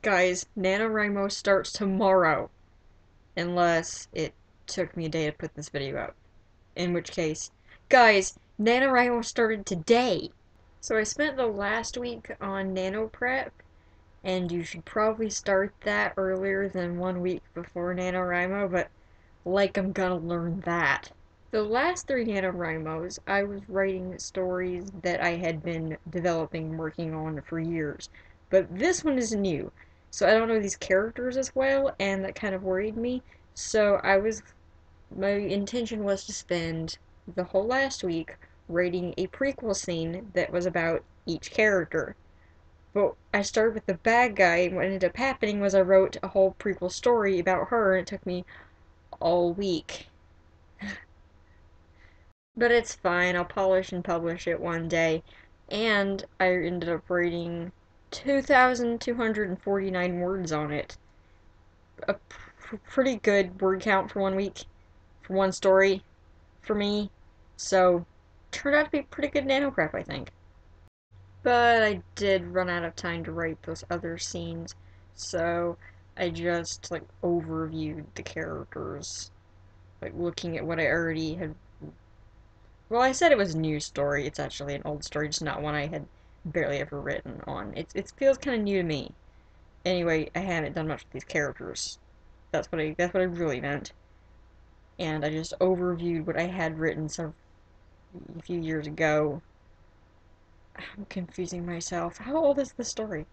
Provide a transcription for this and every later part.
Guys, NaNoWriMo starts tomorrow, unless it took me a day to put this video up. In which case, guys, NaNoWriMo started today! So I spent the last week on Nano Prep, and you should probably start that earlier than 1 week before NaNoWriMo, but like I'm gonna learn that. The last 3 NaNoWriMos, I was writing stories that I had been developing, working on for years. But this one is new, so I don't know these characters as well, and that kind of worried me. So my intention was to spend the whole last week writing a prequel scene that was about each character. But I started with the bad guy, and what ended up happening was I wrote a whole prequel story about her, and it took me all week. But it's fine, I'll polish and publish it one day. And I ended up writing 2,249 words on it. A pretty good word count for 1 week, for one story, for me. So, turned out to be pretty good nano prep, I think. But I did run out of time to write those other scenes, so I just, overviewed the characters. Looking at what I already had. Well, I said it was a new story. It's actually an old story, just not one I had barely ever written on. It feels kind of new to me. Anyway, I haven't done much with these characters. That's what I really meant. And I just overviewed what I had written a few years ago. I'm confusing myself. How old is the story?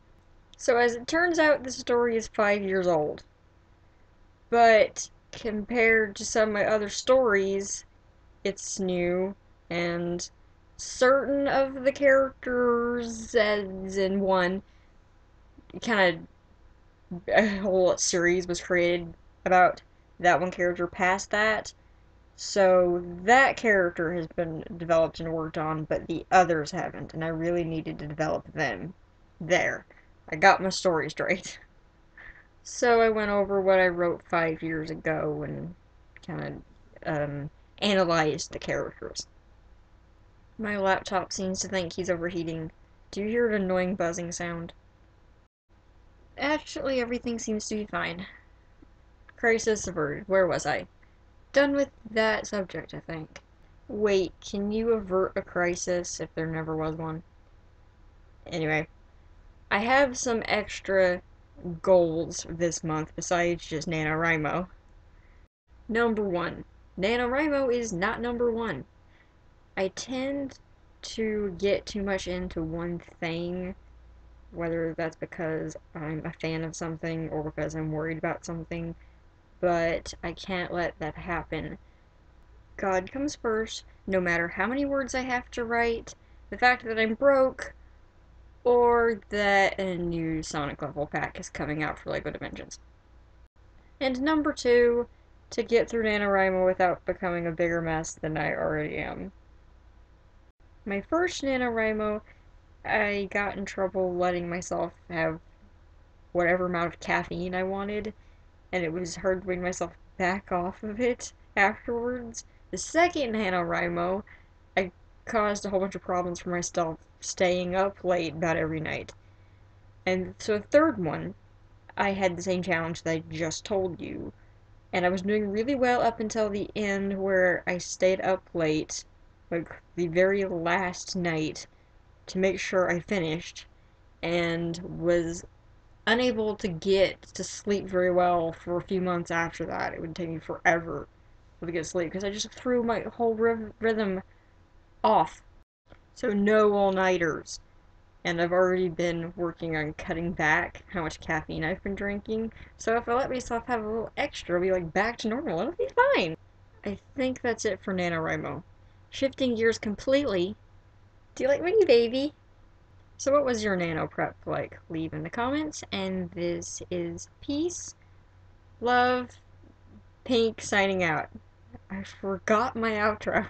So as it turns out, the story is 5 years old. But compared to some of my other stories, it's new, and certain of the characters, as in one, kind of a whole series was created about that one character past that. So that character has been developed and worked on, but the others haven't, and I really needed to develop them. There. I got my story straight. So I went over what I wrote 5 years ago and kind of analyzed the characters. My laptop seems to think he's overheating. Do you hear an annoying buzzing sound? Actually, everything seems to be fine. Crisis averted. Where was I? Done with that subject, I think. Wait, can you avert a crisis if there never was one? Anyway, I have some extra goals this month besides just NaNoWriMo. Number 1. NaNoWriMo is not number 1. I tend to get too much into one thing, whether that's because I'm a fan of something or because I'm worried about something, but I can't let that happen. God comes first, no matter how many words I have to write, the fact that I'm broke, or that a new Sonic level pack is coming out for LEGO Dimensions. And number 2, to get through NaNoWriMo without becoming a bigger mess than I already am. My first NaNoWriMo, I got in trouble letting myself have whatever amount of caffeine I wanted, and it was hard to bring myself back off of it afterwards. The second NaNoWriMo, I caused a whole bunch of problems for myself staying up late about every night. And so the third one, I had the same challenge that I just told you, and I was doing really well up until the end where I stayed up late, the very last night, to make sure I finished, and was unable to get to sleep very well for a few months after that. It would take me forever to get sleep because I just threw my whole rhythm off. So no all-nighters. And I've already been working on cutting back how much caffeine I've been drinking. So if I let myself have a little extra, I'll be back to normal. It'll be fine. I think that's it for NaNoWriMo. Shifting gears completely. Do you like my new baby? So what was your nano prep like? Leave in the comments, and this is Peace, Love, Pink signing out. I forgot my outro.